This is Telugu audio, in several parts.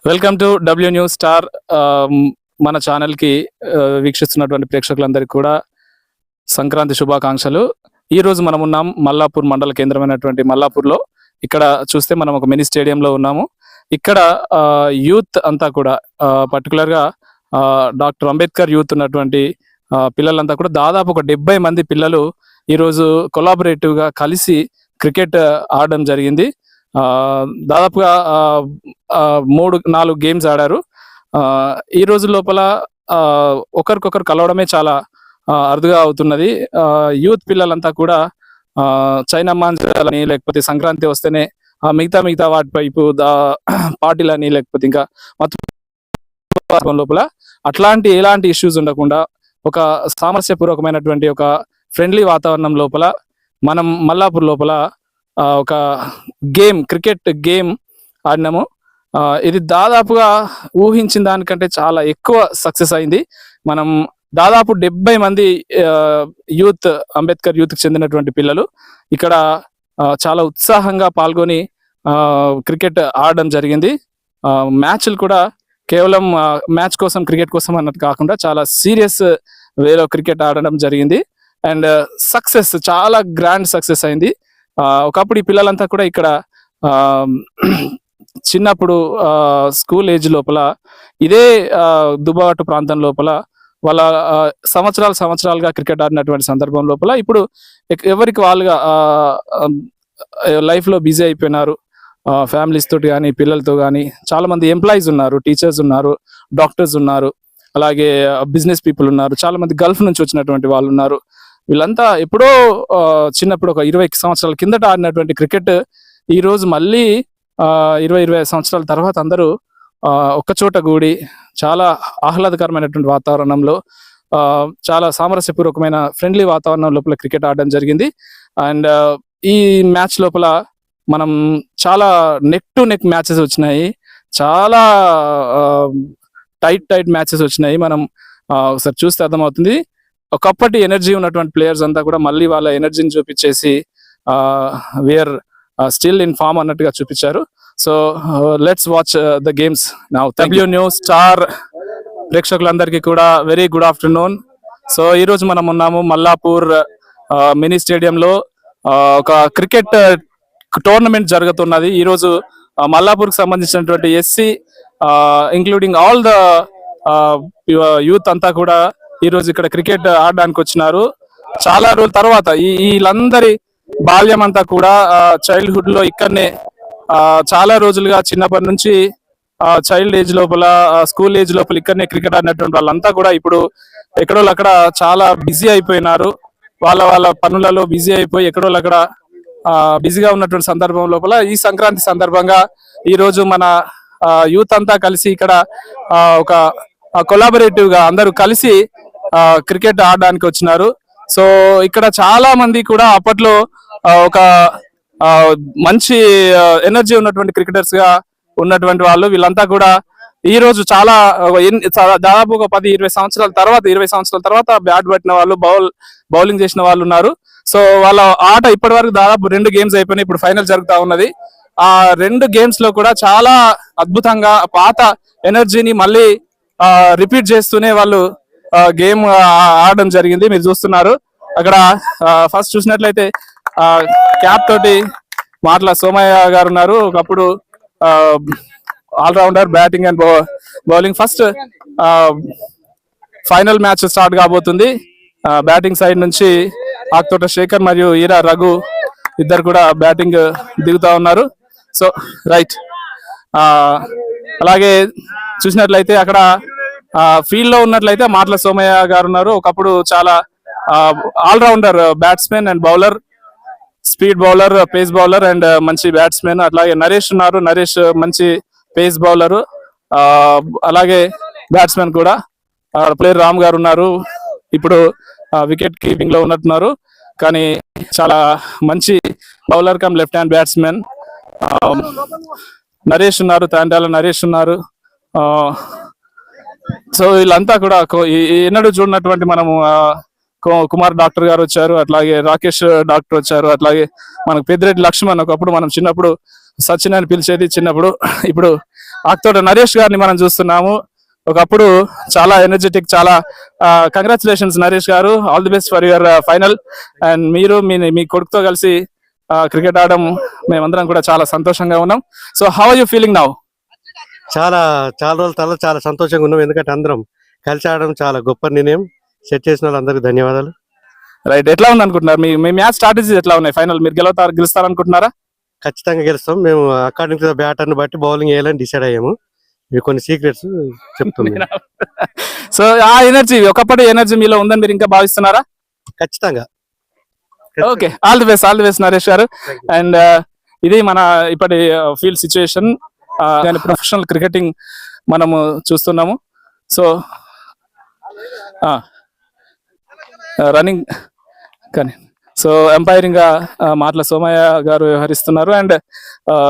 Welcome to W news star. మన ఛానల్ కి వీక్షిస్తున్నటువంటి ప్రేక్షకులందరికీ కూడా సంక్రాంతి శుభాకాంక్షలు. ఈ రోజు మనం ఉన్నాం మల్లాపూర్ మండల కేంద్రమైనటువంటి మల్లాపూర్లో. ఇక్కడ చూస్తే మనం ఒక మినీ స్టేడియంలో ఉన్నాము. ఇక్కడ యూత్ అంతా కూడా పర్టికులర్ గా డాక్టర్ అంబేద్కర్ యూత్ ఉన్నటువంటి పిల్లలంతా కూడా దాదాపు ఒక 70 మంది పిల్లలు ఈరోజు కొలాబరేటివ్ గా కలిసి క్రికెట్ ఆడడం జరిగింది. దాదాపుగా 3-4 గేమ్స్ ఆడారు. ఈ రోజు లోపల ఒకరికొకరు కలవడమే చాలా అరుదుగా అవుతున్నది. యూత్ పిల్లలంతా కూడా చైనా మాంజాలని లేకపోతే సంక్రాంతి వస్తేనే మిగతా వాటిపై పార్టీలని లేకపోతే ఇంకా లోపల అట్లాంటి ఎలాంటి ఇష్యూస్ ఉండకుండా ఒక సామరస్యపూర్వకమైనటువంటి ఒక ఫ్రెండ్లీ వాతావరణం లోపల మనం మల్లాపూర్ లోపల ఒక క్రికెట్ గేమ్ ఆడినాము. ఇది దాదాపుగా ఊహించిన దానికంటే చాలా ఎక్కువ సక్సెస్ అయింది. మనం దాదాపు 70 మంది యూత్ అంబేద్కర్ యూత్ కి చెందినటువంటి పిల్లలు ఇక్కడ చాలా ఉత్సాహంగా పాల్గొని క్రికెట్ ఆడడం జరిగింది. మ్యాచ్లు కూడా కేవలం మ్యాచ్ కోసం క్రికెట్ కోసం అన్నట్టు కాకుండా చాలా సీరియస్ వేలో క్రికెట్ ఆడడం జరిగింది. అండ్ సక్సెస్ చాలా గ్రాండ్ సక్సెస్ అయింది. ఒకప్పుడు ఈ పిల్లలంతా కూడా ఇక్కడ చిన్నప్పుడు స్కూల్ ఏజ్ లోపల ఇదే దుబాటు ప్రాంతం లోపల వాళ్ళ సంవత్సరాలుగా క్రికెట్ ఆడినటువంటి సందర్భం లోపల ఇప్పుడు ఎవరికి వాళ్ళుగా లైఫ్ లో బిజీ అయిపోయినారు. ఫ్యామిలీస్ తోటి కానీ పిల్లలతో కానీ చాలా మంది ఎంప్లాయీస్ ఉన్నారు, టీచర్స్ ఉన్నారు, డాక్టర్స్ ఉన్నారు, అలాగే బిజినెస్ పీపుల్ ఉన్నారు, చాలా మంది గల్ఫ్ నుంచి వచ్చినటువంటి వాళ్ళు ఉన్నారు. వీళ్ళంతా ఎప్పుడో చిన్నప్పుడు ఒక 20 సంవత్సరాల కిందట ఆడినటువంటి క్రికెట్ ఈ రోజు మళ్ళీ 20 సంవత్సరాల తర్వాత అందరూ ఒక్కచోట కూడి చాలా ఆహ్లాదకరమైనటువంటి వాతావరణంలో చాలా సామరస్యపూర్వకమైన ఫ్రెండ్లీ వాతావరణం లోపల క్రికెట్ ఆడడం జరిగింది. అండ్ ఈ మ్యాచ్ లోపల మనం చాలా నెక్ టు నెక్ మ్యాచెస్ వచ్చినాయి, చాలా టైట్ మ్యాచెస్ వచ్చినాయి. మనం ఒకసారి చూస్తే అర్థమవుతుంది. ఒకప్పటి ఎనర్జీ ఉన్నటువంటి ప్లేయర్స్ అంతా కూడా మళ్ళీ వాళ్ళ ఎనర్జీని చూపించేసి వీఆర్ స్టిల్ ఇన్ ఫామ్ అన్నట్టుగా చూపించారు. So let's watch the games now. W news star ప్రేక్షకులందరికీ కూడా వెరీ గుడ్ ఆఫ్టర్నూన్. సో ఈ రోజు మనం ఉన్నాము మల్లాపూర్ మినీ స్టేడియంలో. ఒక క్రికెట్ టోర్నమెంట్ జరుగుతున్నది. ఈ రోజు మల్లాపూర్ కి సంబంధించినటువంటి SC including all the youth అంతా కూడా ఈ రోజు ఇక్కడ క్రికెట్ ఆడడానికి వచ్చినారు. చాలా రోజుల తర్వాత వీళ్ళందరి బాల్యం అంతా కూడా చైల్డ్హుడ్ లో ఇక్కడనే చాలా రోజులుగా చిన్నప్పటి నుంచి చైల్డ్ ఏజ్ లోపల స్కూల్ ఏజ్ లోపల ఇక్కడనే క్రికెట్ ఆడినటువంటి వాళ్ళంతా కూడా ఇప్పుడు ఎక్కడో అక్కడ చాలా బిజీ అయిపోయినారు. వాళ్ళ పనులలో బిజీ అయిపోయి ఎక్కడో అక్కడ బిజీగా ఉన్నటువంటి సందర్భం లోపల ఈ సంక్రాంతి సందర్భంగా ఈ రోజు మన యూత్ అంతా కలిసి ఇక్కడ ఒక కొలాబరేటివ్ గా అందరూ కలిసి క్రికెట్ ఆడడానికి వచ్చినారు. సో ఇక్కడ చాలా మంది కూడా అప్పట్లో ఒక మంచి ఎనర్జీ ఉన్నటువంటి క్రికెటర్స్ గా ఉన్నటువంటి వాళ్ళు వీళ్ళంతా కూడా ఈ రోజు చాలా దాదాపు ఒక 10-20 సంవత్సరాల తర్వాత బ్యాట్ పట్టిన వాళ్ళు, బౌలింగ్ చేసిన వాళ్ళు ఉన్నారు. సో వాళ్ళ ఆట ఇప్పటి వరకు దాదాపు 2 గేమ్స్ అయిపోయినాయి. ఇప్పుడు ఫైనల్ జరుగుతా ఉన్నది. ఆ 2 గేమ్స్ లో కూడా చాలా అద్భుతంగా పాత ఎనర్జీని మళ్ళీ రిపీట్ చేస్తూనే వాళ్ళు గేమ్ ఆడడం జరిగింది. మీరు చూస్తున్నారు అక్కడ ఫస్ట్ చూసినట్లయితే క్యాప్ తోటి మాటల సోమయ్య గారు ఉన్నారు. ఒకప్పుడు allrounder, batting and bowling. First final match start కాబోతుంది. బ్యాటింగ్ సైడ్ నుంచి ఆకుతోట శేఖర్ మరియు ఈరా రఘు ఇద్దరు కూడా బ్యాటింగ్ దిగుతా ఉన్నారు. సో రైట్, అలాగే చూసినట్లయితే అక్కడ ఫీల్డ్ లో ఉన్నట్లయితే మాటల సోమయ్య గారు ఉన్నారు. ఒకప్పుడు చాలా all rounder batsmen and bowler, speed bowler, pace bowler and మంచి బ్యాట్స్మెన్. అట్లాగే నరేష్ ఉన్నారు. నరేష్ మంచి పేస్ బౌలర్, అలాగే బ్యాట్స్మెన్ కూడా. ప్లేయర్ రామ్ గారు ఉన్నారు. ఇప్పుడు వికెట్ కీపింగ్ లో ఉన్నట్టున్నారు, కానీ చాలా మంచి bowler come left hand batsmen. Naresh ఉన్నారు, తాండాల నరేష్ ఉన్నారు. సో వీళ్ళంతా కూడా ఎన్నడూ చూడనటువంటి మనము కుమార్ డాక్టర్ గారు వచ్చారు, అట్లాగే రాకేష్ డాక్టర్ వచ్చారు, అట్లాగే మనకు పెద్దిరెడ్డి లక్ష్మణ్. ఒకప్పుడు మనం చిన్నప్పుడు సచిన్ అని పిలిచేది చిన్నప్పుడు, ఇప్పుడు ఆక్తోట నరేష్ గారిని మనం చూస్తున్నాము. ఒకప్పుడు చాలా ఎనర్జెటిక్, చాలా కంగ్రాచులేషన్స్ నరేష్ గారు, all the best for your final. And మీరు మీ కొడుకుతో కలిసి క్రికెట్ ఆడడం మేమందరం కూడా చాలా సంతోషంగా ఉన్నాం. So how are you feeling now? చాలా చాలా రోజుల తర్వాత చాలా సంతోషంగా ఉన్నాం. ఎందుకంటే అందరం కలిసి ఆడడం చాలా గొప్ప నిర్ణయం. సెట్ చేసిన వాళ్ళందరికీ ధన్యవాదాలు. రైట్, ఎట్లా ఉంది అనుకుంటున్నారు? మీ మ్యాచ్ స్ట్రాటజీస్ ఎట్లా ఉన్నాయి? ఫైనల్ మీరు గెలుస్తారనుకుంటున్నారా? ఖచ్చితంగా గెలుస్తాం. మేము అకార్డింగ్ టు ద బ్యాటర్ని బట్టి బౌలింగ్ వేయాలని డిసైడ్ అయ్యాము. ఇవి కొన్ని సీక్రెట్స్ చెప్తున్నాం. సో ఆ ఎనర్జీ, ఒకప్పటి ఎనర్జీ మీలో ఉందని మీరు ఇంకా భావిస్తున్నారా? ఖచ్చితంగా. Okay, all the best Naresh గారు. అండ్ ఇది మన ఇప్పటి ఫీల్డ్ సిచ్యువేషన్. ప్రొఫెషనల్ క్రికెటింగ్ మనము చూస్తున్నాము. సో రన్నింగ్ కానీ సో ఎంపైరింగ్ గా మాటల సోమయ్య గారు వ్యవహరిస్తున్నారు. And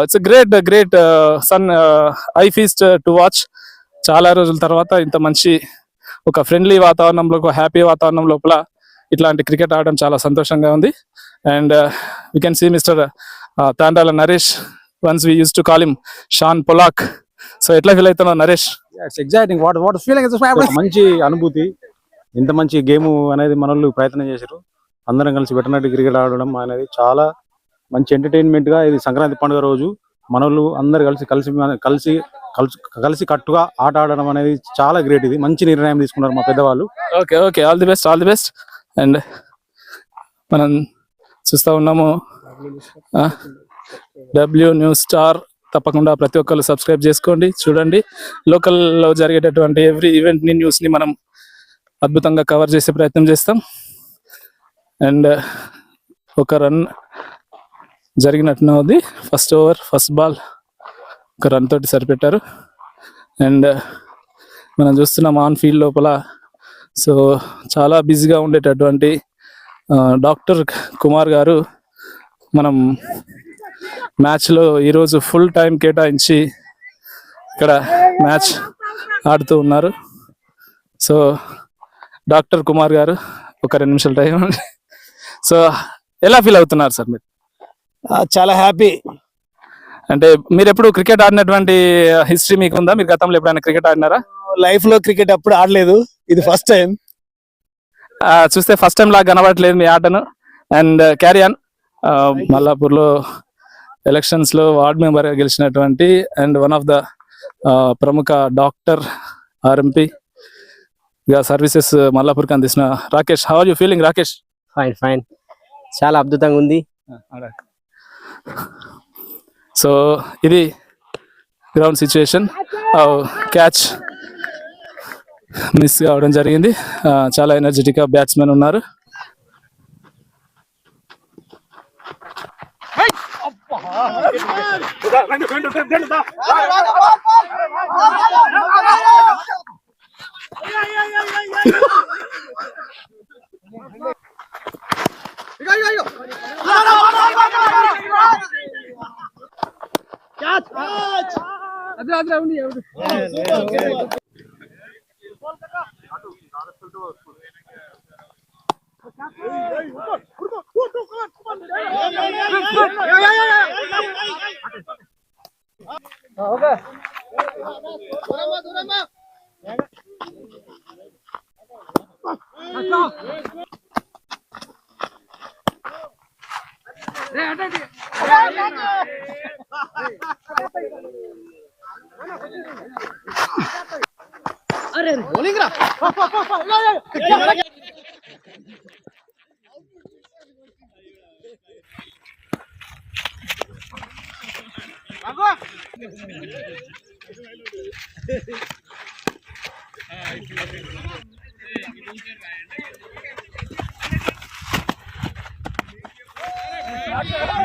it's great son I feast to watch. చాలా రోజుల తర్వాత ఇంత మంచి ఒక ఫ్రెండ్లీ వాతావరణంలో, ఒక హ్యాపీ వాతావరణం లోపల ఇట్లాంటి క్రికెట్ ఆడడం చాలా సంతోషంగా ఉంది. And we can see mister Tandala Naresh, once we use to call him Shaun Pollock. So ఎట్లా ఫీల్ అవుతున్నావు Naresh? It's exciting. What feeling మంచి అనుభూతి. ఇంత మంచి గేమ్ అనేది మనోళ్ళు ప్రయత్నం చేశారు. అందరం కలిసి వెటర్నరీ క్రికెట్ ఆడడం అనేది చాలా మంచి ఎంటర్టైన్మెంట్ గా. ఇది సంక్రాంతి పండుగ రోజు మనోళ్ళు అందరు కలిసి కట్టుగా ఆట ఆడడం అనేది చాలా గ్రేట్. ఇది మంచి నిర్ణయం తీసుకున్నారు మా పెద్దవాళ్ళు. Okay, all the best. And మనం చూస్తా ఉన్నాము డబ్ల్యూ న్యూస్ స్టార్. తప్పకుండా ప్రతి ఒక్కరు సబ్స్క్రైబ్ చేసుకోండి, చూడండి. లోకల్లో జరిగేటటువంటి ఎవ్రీ ఈవెంట్ ని, న్యూస్ ని మనం అద్భుతంగా కవర్ చేసే ప్రయత్నం చేస్తాం. అండ్ ఒక రన్ జరిగినట్టున్నది. ఫస్ట్ ఓవర్, ఫస్ట్ బాల్ ఒక రన్ తోటి సరిపెట్టారు. అండ్ మనం చూస్తున్నాం ఆన్ ఫీల్డ్ లోపల సో చాలా బిజీగా ఉండేటటువంటి డాక్టర్ కుమార్ గారు మనం మ్యాచ్లో ఈరోజు ఫుల్ టైం కేటాయించి ఇక్కడ మ్యాచ్ ఆడుతూ ఉన్నారు. సో డాక్టర్ కుమార్ గారు ఒక 2 నిమిషాల టైం. సో ఎలా ఫీల్ అవుతున్నారు సార్ మీరు? చాలా హ్యాపీ. అంటే మీరు ఎప్పుడు క్రికెట్ ఆడినటువంటి హిస్టరీ మీకు ఉందా? మీరు గతంలో ఎప్పుడైనా క్రికెట్ ఆడినారా? లైఫ్ లో క్రికెట్ అప్పుడు ఆడలేదు, ఇది ఫస్ట్ టైం. చూస్తే ఫస్ట్ టైం లాగా కనబడట్లేదు మీ ఆటను. And carry on. మల్లాపూర్ లో ఎలక్షన్స్ లో వార్డ్ మెంబర్ గా గెలిచినటువంటి అండ్ వన్ ఆఫ్ ద ప్రముఖ డాక్టర్, ఆర్ఎంపీ గా సర్వీసెస్ మల్లాపూర్ కి అందిస్తున్న Rakesh. How are you feeling Rakesh? Fine, చాలా అద్భుతంగా ఉంది. సో ఇది గ్రౌండ్ సిచ్యుయేషన్. క్యాచ్ మిస్ కావడం జరిగింది. చాలా ఎనర్జెటిక్ గా బ్యాట్స్మెన్ ఉన్నారు.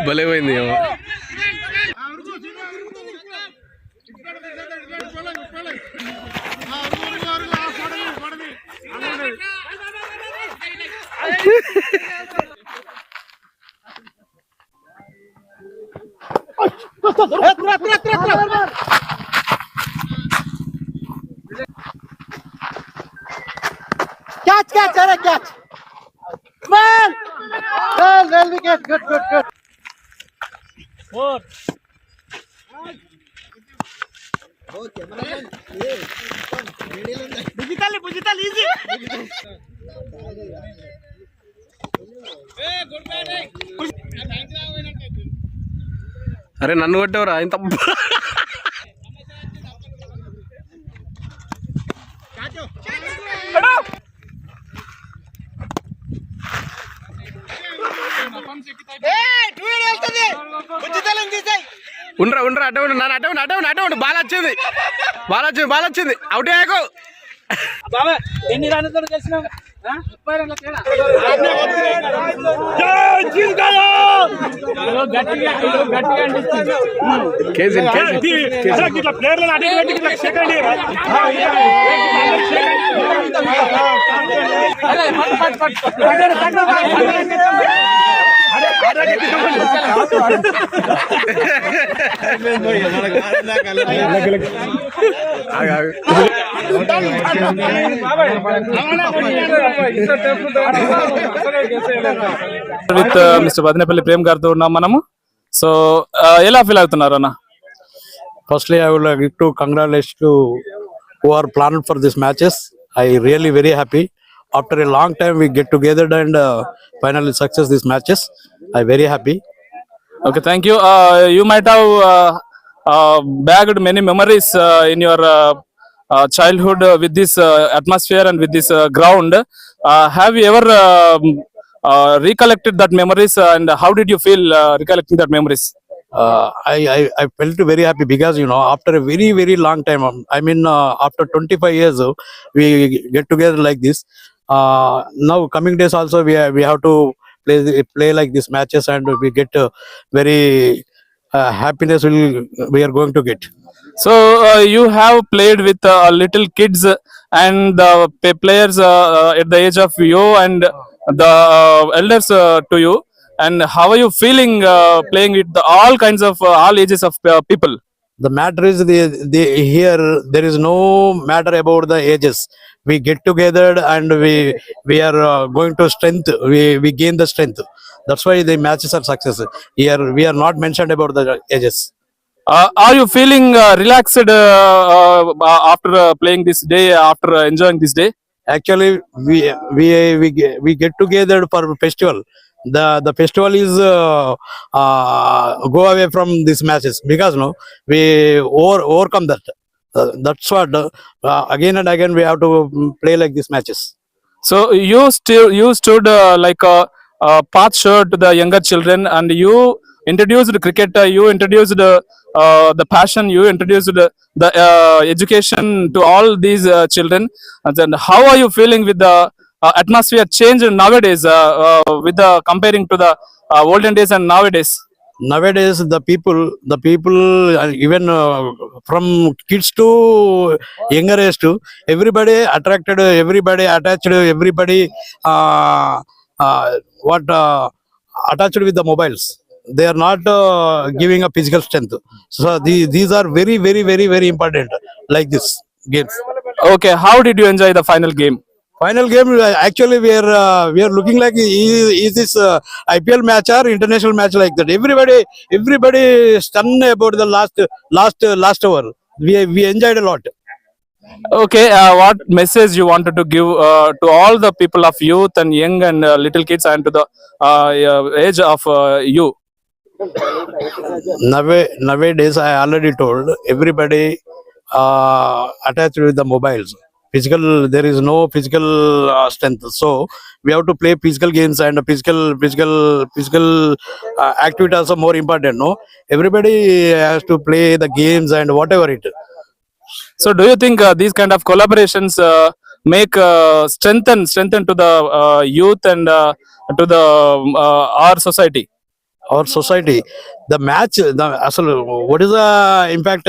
భలే పోయింది. Catch, Eric, catch. Man! Well wicket, good. Four. అరే నన్ను కొట్టేవరా ఇంత ఉండరా ఉండరా అడ్డ ఉండు నన్ను అడ్డ ఉండు బాల్ వచ్చింది అవుట్ అయ్యాకు ఎన్ని రన్నుతో గెలిచినాం 30 రన్ల తేడా గట్టిగా అనిపిస్తుంది విత్ మిస్టర్ బదినేపల్లి ప్రేమ్ గారితో ఉన్నాం మనము. సో ఎలా ఫీల్ అవుతున్నారు అన్న? Firstly, I would like to congratulate to who are planned for these matches. I really very happy. After a long time, we get together and finally success these matches. I very happy. Okay, thank you. You might have bagged many memories in your childhood with this atmosphere and with this ground. Have you ever recollected that memories, and how did you feel recollecting that memories? I felt very happy because after a very very long time, after 25 years, we get together like this. Now coming days also we have to play like these matches, and we get very happiness we are going to get. So you have played with little kids and the players at the age of you and the elders to you. And how are you feeling playing with all kinds of all ages of people? The matter is here there is no matter about the ages. We get together and we are going to strength. We gain the strength. That's why the matches are success. Here we are not mentioned about the ages. Are you feeling relaxed after playing this day, after enjoying this day? Actually, we get together for festival. The festival is go away from these matches because we overcome that. That's what again and again we have to play like these matches. So you stood like a path shirt to the younger children, and you introduced cricket. You introduced the passion. You introduced the education to all these children. And then how are you feeling with the atmosphere change nowadays with the comparing to the olden days and nowadays? Nowadays the people even from kids to younger age to everybody attracted, everybody attached, everybody attached with the mobiles. They are not giving a physical strength. So these are very very very very important like this games. Okay, how did you enjoy the final game? Final game, actually we are looking like is this IPL match or international match like that. Everybody stunned about the last over. We enjoyed a lot. Okay, what message you wanted to give to all the people of youth and young and little kids and to the age of you? Nowadays, I already told everybody attached with the mobiles. There is no physical strength. So we have to play physical games, and physical activity also more important. No, everybody has to play the games and whatever it. So do you think these kind of collaborations make strengthen to the youth and to the our society? Our society, the match, what is the impact?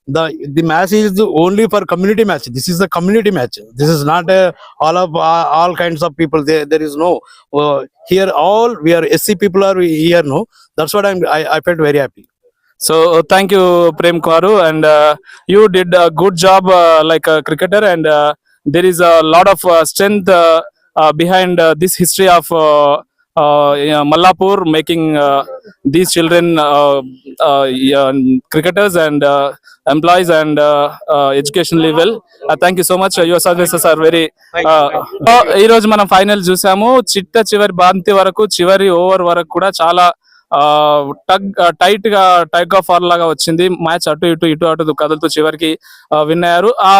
The match is only for community match. This is the community match. This is not all kinds of people. There is no here all we are SC people are here. No, that's what I felt very happy. So thank you, Prem Karu, and you did a good job like a cricketer, and there is a lot of strength behind this history of Mallapur, making these children cricketers and employees and educationally well. Thank you so much. Your services are very ఈ రోజు మనం ఫైనల్ చూసాము. చివరి బంతి వరకు, చివరి ఓవర్ వరకు కూడా చాలా టైట్ గా ఫార్ లాగా వచ్చింది. మ్యాచ్ ఇటు అటు కదులుతూ చివరికి విన్ అయ్యారు. ఆ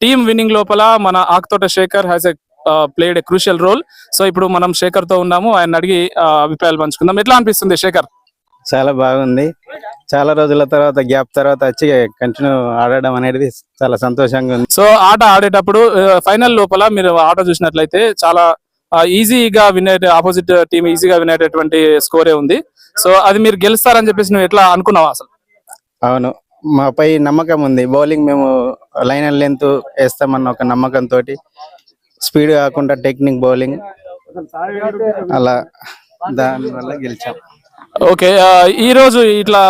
టీమ్ విన్నింగ్ లోపల మన Akuthota Shekhar has played a crucial role. So ఇప్పుడు మనం శేఖర్ తో ఉన్నాము, ఆయన అడిగి అభిప్రాయాలు పంచుకుందాం. ఎట్లా అనిపిస్తుంది శేఖర్? చాలా బాగుంది. చాలా రోజుల తర్వాత గ్యాప్ తర్వాత వచ్చి కంటిన్యూ ఆడడం అనేది చాలా సంతోషంగా ఉంది. సో ఆట ఆడేటప్పుడు ఫైనల్ లోపల మీరు ఆట చూసినట్లయితే చాలా ఈజీగా ఆపోజిట్ టీమ్ ఈజీగా వినేటటువంటి స్కోరే ఉంది. సో అది మీరు గెలుస్తారని చెప్పేసి నువ్వు ఎట్లా అనుకున్నావు అసలు? అవును, మాపై నమ్మకం ఉంది. బౌలింగ్ మేము లైన్ అండ్ లెంత్ వేస్తామన్న ఒక నమ్మకంతో, స్పీడ్ కాకుండా టెక్నిక్ బౌలింగ్, అలా దానివల్ల గెలిచాం. ఓకే, ఈ రోజు ఇట్లా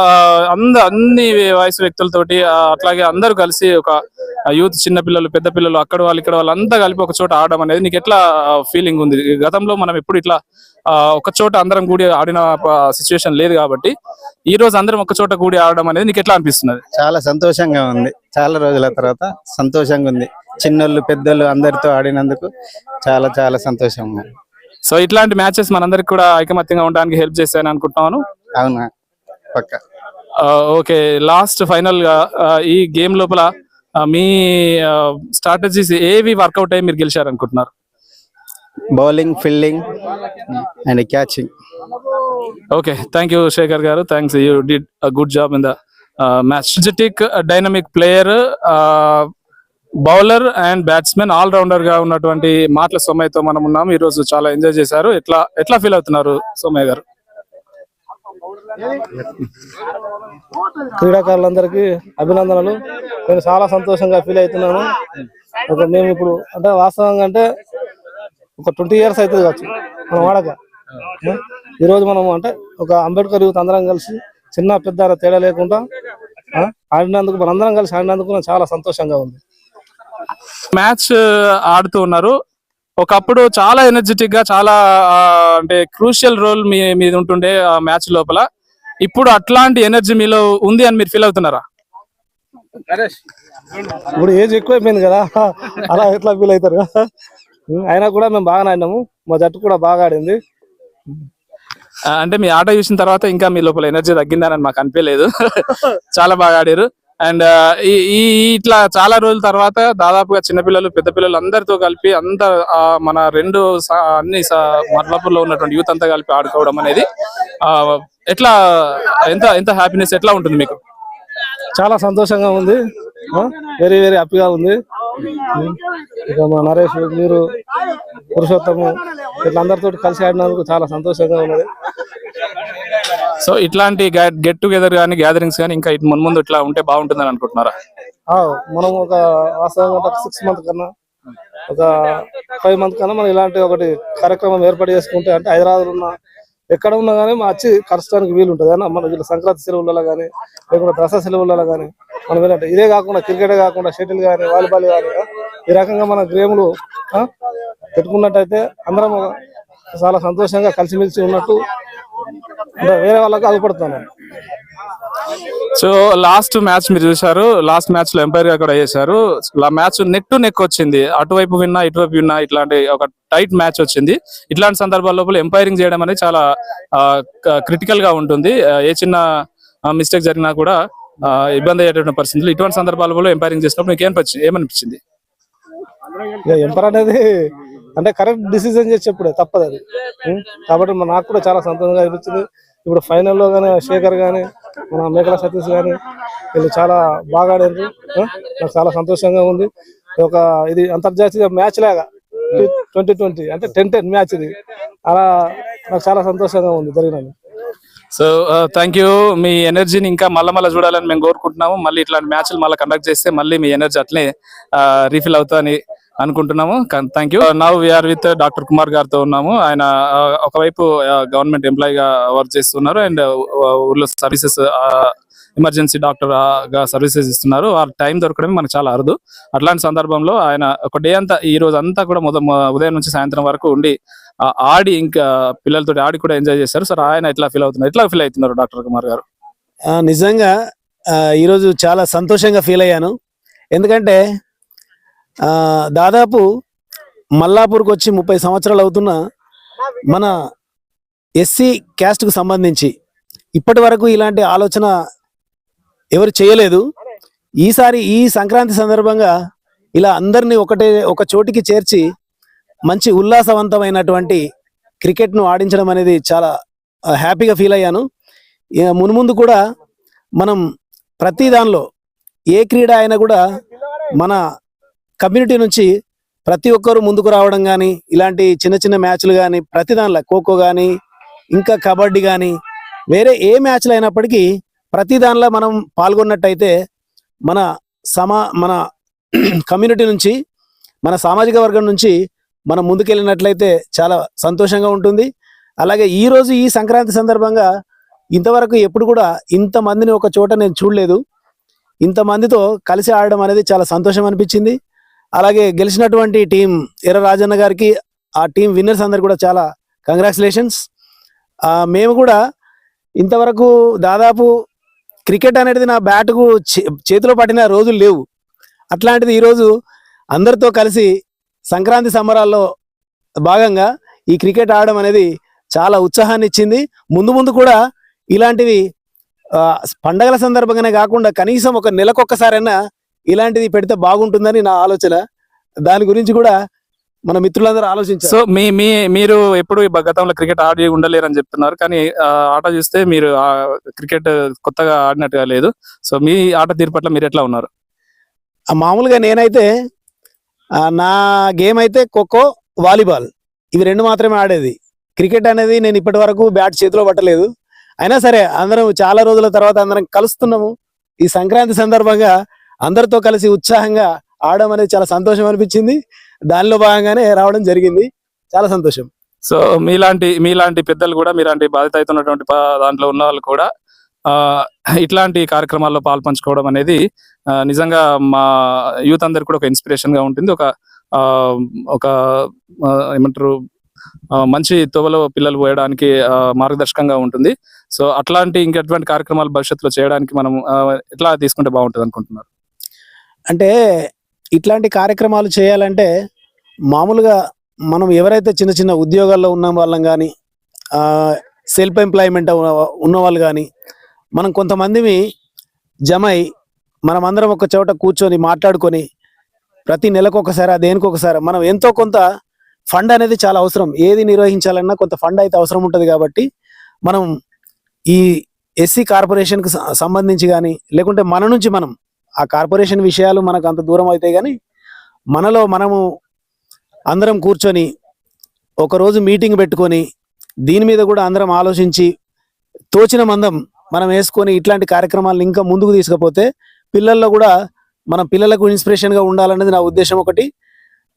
అన్ని వయసు వ్యక్తులతోటి అట్లాగే అందరూ కలిసి ఒక యూత్, చిన్న పిల్లలు, పెద్ద పిల్లలు, అక్కడ వాళ్ళు ఇక్కడ వాళ్ళు అంతా కలిపి ఒక చోట ఆడడం అనేది నీకు ఎట్లా ఫీలింగ్ ఉంది? గతంలో మనం ఎప్పుడు ఇట్లా ఒక చోట అందరం కూడి ఆడిన సిచ్యువేషన్ లేదు కాబట్టి ఈ రోజు అందరం ఒక చోట కూడి ఆడడం అనేది నీకు ఎట్లా అనిపిస్తున్నది? చాలా సంతోషంగా ఉంది. చాలా రోజుల తర్వాత సంతోషంగా ఉంది. చిన్నోళ్ళు పెద్దోళ్ళు అందరితో ఆడినందుకు చాలా చాలా సంతోషంగా ఉంది. సో ఇట్లాంటి మ్యాచెస్ మనందరికి కూడా ఐకమత్యంగా ఉండడానికి హెల్ప్ చేస్తాయని అనుకుంటున్నాను. అవునా, పక్క. ఓకే, లాస్ట్ ఫైనల్ గా ఈ గేమ్ లోపల మీ స్ట్రాటజీస్ ఏవి వర్కౌట్ అయ్యి మీరు గెలిచారు అనుకుంటున్నారు? Bowling, fielding and catching. Okay, thank you Shekhar garu. Thanks, you did a good job in the match. Energetic, dynamic player, bowler and batsmen, all rounder గా ఉన్నటువంటి మాటల సోమయ్యతో మనం ఉన్నాము. ఈ రోజు చాలా ఎంజాయ్ చేశారు. ఎట్లా ఫీల్ అవుతున్నారు సోమయ్య గారు? క్రీడాకారులందరికీ అభినందనలు. నేను చాలా సంతోషంగా ఫీల్ అవుతున్నాను. మేము ఇప్పుడు అంటే వాస్తవంగా అంటే ఒక 20 years అవుతుంది కావచ్చు మనం ఆడక. ఈరోజు మనం అంటే ఒక అంబేద్కర్ యూత్ అందరం కలిసి చిన్న పెద్ద తేడా లేకుండా ఆడినందుకు, మనందరం కలిసి ఆడినందుకు నాకు చాలా సంతోషంగా ఉంది. మ్యాచ్ ఆడుతూ ఉన్నారు. ఒకప్పుడు చాలా ఎనర్జెటిక్ గా, చాలా అంటే క్రూషియల్ రోల్ మీద ఉంటుండే ఆ మ్యాచ్ లోపల. ఇప్పుడు అట్లాంటి ఎనర్జీ మీలో ఉంది అని మీరు ఫీల్ అవుతున్నారా? ఇప్పుడు ఏజ్ ఎక్కువైపోయింది కదా, అలా ఎట్లా ఫీల్ అవుతారు? అయినా కూడా మేము బాగా ఆడినాము, మా జట్టు కూడా బాగా ఆడింది. అంటే మీ ఆట చూసిన తర్వాత ఇంకా మీ లోపల ఎనర్జీ తగ్గిందని మాకు అనిపించలేదు. చాలా బాగా ఆడారు. అండ్ ఈ ఇట్లా చాలా రోజుల తర్వాత దాదాపుగా చిన్నపిల్లలు, పెద్ద పిల్లలు అందరితో కలిపి మన అన్ని మల్లాపూర్ లో ఉన్నటువంటి యూత్ అంతా కలిపి ఆడుకోవడం అనేది ఎట్లా ఎంత హ్యాపీనెస్ ఎట్లా ఉంటుంది మీకు? చాలా సంతోషంగా ఉంది, వెరీ వెరీ హ్యాపీగా ఉంది. ఇక మా నరేష్, మీరు, పురుషోత్తము ఇట్లా అందరితో కలిసి ఆడినందుకు చాలా సంతోషంగా ఉన్నది. సో ఇట్లాంటి గెట్ టుగెదర్ కానీ, గ్యాదరింగ్స్ కానీ ఇంకా ముందు ఇట్లా ఉంటే బాగుంటుందని అనుకుంటున్నారా? మనం ఒక వాస్తవంగా 6 months కన్నా, ఒక 5 months కన్నా మనం ఇలాంటి ఒకటి కార్యక్రమం ఏర్పాటు చేసుకుంటే, అంటే హైదరాబాద్ ఉన్న ఎక్కడ ఉన్నా కానీ వచ్చి కలుసుకోవడానికి వీలు ఉంటుంది. అన్న మన వీళ్ళు సంక్రాంతి సెలవులలో కానీ, లేకుండా దసరా సెలవులలో కానీ మనం వెళ్ళంటే, ఇదే కాకుండా క్రికెట్ కాకుండా షటిల్ కానీ, వాలీబాల్ కానీ ఈ రకంగా మన గేమ్లు పెట్టుకున్నట్టయితే అందరం చాలా సంతోషంగా కలిసిమెలిసి ఉన్నట్టు వేరే వాళ్ళకి అగుపడుతున్నాను. సో లాస్ట్ మ్యాచ్ మీరు చూసారు. లాస్ట్ మ్యాచ్ లో ఎంపైర్ గా కూడా చేశారు. మ్యాచ్ నెక్ టు నెక్ వచ్చింది. అటువైపు విన్నా, ఇటువైపు విన్నా, ఇట్లాంటి ఒక టైట్ మ్యాచ్ వచ్చింది. ఇట్లాంటి సందర్భాల లోపల ఎంపైరింగ్ చేయడం అనేది చాలా క్రిటికల్ గా ఉంటుంది. ఏ చిన్న మిస్టేక్ జరిగినా కూడా ఇబ్బంది అయ్యేటువంటి పరిస్థితులు. ఇటువంటి సందర్భాలలో ఎంపైరింగ్ చేసినప్పుడు మీకు ఏమనిపించింది? ఎంపైర్ అనేది అంటే కరెక్ట్ డిసిజన్ చేసి చెప్పుడే తప్పదు అది. కాబట్టి నాకు కూడా చాలా సంతోషంగా అనిపించింది. ఇప్పుడు ఫైనల్లో కానీ శేఖర్ కానీ, మన మేకల సతీష్ కానీ వీళ్ళు చాలా బాగా ఆడారు. నాకు చాలా సంతోషంగా ఉంది. ఇది అంతర్జాతీయ మ్యాచ్ లాగా 2020 అంటే 10-10 మ్యాచ్ ఇది. అలా నాకు చాలా సంతోషంగా ఉంది జరిగినది. So thank you. మీ ఎనర్జీని ఇంకా మళ్ళీ చూడాలని మేము కోరుకుంటున్నాము. మళ్ళీ ఇట్లాంటి మ్యాచ్లు మళ్ళీ కండక్ట్ చేస్తే మళ్ళీ మీ ఎనర్జీ అట్లే రీఫిల్ అవుతుందని అనుకుంటున్నాము. Thank you. Now we are with doctor Kumar గారితో ఉన్నాము. ఆయన ఒకవైపు గవర్నమెంట్ ఎంప్లాయీగా వర్క్ చేస్తున్నారు అండ్ ఊర్లో సర్వీసెస్ ఎమర్జెన్సీ డాక్టర్ గా సర్వీసెస్ ఇస్తున్నారు. ఆ టైం దొరకడం మనకు చాలా అరుదు. అట్లాంటి సందర్భంలో ఆయన ఒక డే అంతా ఈ రోజు అంతా కూడా ఉదయం నుంచి సాయంత్రం వరకు ఉండి ఆడి ఇంకా పిల్లలతో ఆడి కూడా ఎంజాయ్ చేశారు. సార్ ఆయన ఎట్లా ఫీల్ అవుతున్నారు డాక్టర్ కుమార్ గారు? నిజంగా ఈరోజు చాలా సంతోషంగా ఫీల్ అయ్యాను. ఎందుకంటే దాదాపు మల్లాపూర్కి వచ్చి 30 సంవత్సరాలు అవుతున్న మన ఎస్సీ క్యాస్ట్కు సంబంధించి ఇప్పటి వరకు ఇలాంటి ఆలోచన ఎవరు చేయలేదు. ఈసారి ఈ సంక్రాంతి సందర్భంగా ఇలా అందరినీ ఒక చోటికి చేర్చి మంచి ఉల్లాసవంతమైనటువంటి క్రికెట్ను ఆడించడం అనేది చాలా హ్యాపీగా ఫీల్ అయ్యాను. మున్ముందు కూడా మనం ప్రతి దానిలో ఏ క్రీడ అయినా కూడా మన కమ్యూనిటీ నుంచి ప్రతి ఒక్కరు ముందుకు రావడం కానీ, ఇలాంటి చిన్న చిన్న మ్యాచ్లు కానీ, ప్రతి దానిలో ఖోఖో కానీ, ఇంకా కబడ్డీ కానీ, వేరే ఏ మ్యాచ్లు అయినప్పటికీ ప్రతి దానిలో మనం పాల్గొన్నట్టయితే మన మన కమ్యూనిటీ నుంచి, మన సామాజిక వర్గం నుంచి మనం ముందుకెళ్ళినట్లయితే చాలా సంతోషంగా ఉంటుంది. అలాగే ఈరోజు ఈ సంక్రాంతి సందర్భంగా ఇంతవరకు ఎప్పుడు కూడా ఇంతమందిని ఒక చోట నేను చూడలేదు. ఇంతమందితో కలిసి ఆడడం అనేది చాలా సంతోషం అనిపించింది. అలాగే గెలిచినటువంటి టీం ఎర్ర రాజన్న గారికి, ఆ టీం విన్నర్స్ అందరు కూడా చాలా కంగ్రాచులేషన్స్. మేము కూడా ఇంతవరకు దాదాపు క్రికెట్ అనేది నా బ్యాట్కు చేతిలో పట్టిన రోజులు లేవు. అట్లాంటిది ఈరోజు అందరితో కలిసి సంక్రాంతి సంబరాల్లో భాగంగా ఈ క్రికెట్ ఆడడం అనేది చాలా ఉత్సాహాన్ని ఇచ్చింది. ముందు కూడా ఇలాంటివి పండగల సందర్భంగానే కాకుండా కనీసం ఒక నెలకొక్కసారైనా ఇలాంటిది పెడితే బాగుంటుందని నా ఆలోచన. దాని గురించి కూడా మన మిత్రులందరూ ఆలోచించారు. సో మీరు ఎప్పుడు గతంలో క్రికెట్ ఆడి ఉండలేరని చెప్తున్నారు, కానీ ఆట చూస్తే మీరు క్రికెట్ కొత్తగా ఆడినట్టుగా లేదు. సో మీ ఆట తీరు పట్ల మీరు ఎట్లా ఉన్నారు? మామూలుగా నేనైతే నా గేమ్ అయితే ఖోఖో, వాలీబాల్, ఇవి 2 మాత్రమే ఆడేది. క్రికెట్ అనేది నేను ఇప్పటి వరకు బ్యాట్ చేతిలో పట్టలేదు. అయినా సరే అందరం చాలా రోజుల తర్వాత అందరం కలుస్తున్నాము. ఈ సంక్రాంతి సందర్భంగా అందరితో కలిసి ఉత్సాహంగా ఆడడం అనేది చాలా సంతోషం అనిపించింది. దానిలో భాగంగానే రావడం జరిగింది. చాలా సంతోషం. సో మీలాంటి పెద్దలు కూడా, మీలాంటి బాధ్యత అవుతున్నటువంటి దాంట్లో ఉన్న వాళ్ళు కూడా ఇట్లాంటి కార్యక్రమాల్లో పాల్పంచుకోవడం అనేది నిజంగా మా యూత్ అందరికి కూడా ఒక ఇన్స్పిరేషన్ గా ఉంటుంది. ఒక ఏమంటారు, మంచి తోవలో పిల్లలు పోయడానికి మార్గదర్శకంగా ఉంటుంది. సో అట్లాంటి ఇంకెటువంటి కార్యక్రమాలు భవిష్యత్తులో చేయడానికి మనం ఎట్లా తీసుకుంటే బాగుంటుంది అనుకుంటున్నారు? అంటే ఇట్లాంటి కార్యక్రమాలు చేయాలంటే మామూలుగా మనం ఎవరైతే చిన్న చిన్న ఉద్యోగాల్లో ఉన్న వాళ్ళం కానీ, సెల్ఫ్ ఎంప్లాయ్మెంట్ ఉన్న వాళ్ళు కానీ, మనం కొంతమందిని జమై మనమందరం ఒక చోట కూర్చొని మాట్లాడుకొని ప్రతి నెలకొకసారి దేనికొకసారి మనం ఎంతో కొంత ఫండ్ అనేది చాలా అవసరం. ఏది నిర్వహించాలన్నా కొంత ఫండ్ అయితే అవసరం ఉంటుంది. కాబట్టి మనం ఈ ఎస్సీ కార్పొరేషన్కి సంబంధించి కానీ, లేకుంటే మన నుంచి మనం ఆ కార్పొరేషన్ విషయాలు మనకు అంత దూరం అవుతాయి, కానీ మనము అందరం కూర్చొని ఒకరోజు మీటింగ్ పెట్టుకొని దీని మీద కూడా అందరం ఆలోచించి తోచిన మందం మనం వేసుకొని ఇట్లాంటి కార్యక్రమాలను ఇంకా ముందుకు తీసుకుపోతే పిల్లల్లో కూడా మన పిల్లలకు ఇన్స్పిరేషన్గా ఉండాలనేది నా ఉద్దేశం. ఒకటి,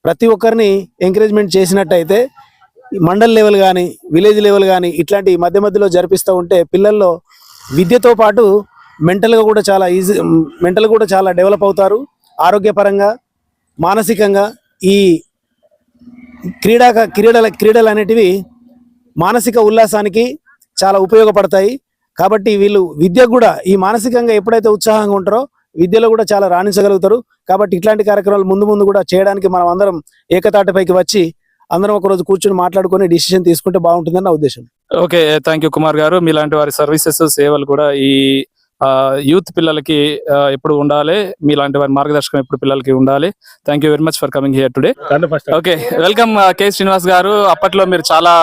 ప్రతి ఒక్కరిని ఎంకరేజ్మెంట్ చేసినట్టయితే మండల్ లెవెల్ కానీ, విలేజ్ లెవెల్ కానీ ఇట్లాంటి మధ్యలో జరిపిస్తూ ఉంటే పిల్లల్లో విద్యతో పాటు మెంటల్గా కూడా చాలా డెవలప్ అవుతారు. ఆరోగ్యపరంగా, మానసికంగా ఈ క్రీడలు అనేటివి మానసిక ఉల్లాసానికి చాలా ఉపయోగపడతాయి. కాబట్టి వీళ్ళు విద్య కూడా ఈ మానసికంగా ఎప్పుడైతే ఉత్సాహంగా ఉంటారో విద్యలో కూడా చాలా రాణించగలుగుతారు. కాబట్టి ఇట్లాంటి కార్యక్రమాలు ముందు కూడా చేయడానికి మనం అందరం ఏకతాటిపైకి వచ్చి అందరం ఒకరోజు కూర్చొని మాట్లాడుకొని డిసిషన్ తీసుకుంటే బాగుంటుందని నా ఉద్దేశం. ఓకే, థ్యాంక్ యూ కుమార్ గారు. మీలాంటి వారి సర్వీసెస్, సేవలు కూడా ఈ యూత్ పిల్లలకి ఎప్పుడు ఉండాలి. మీలాంటి వారి మార్గదర్శకం ఎప్పుడు పిల్లలకి ఉండాలి. Thank you very much for coming here today. Okay, welcome K Srinivas గారు. అప్పట్లో మీరు చాలా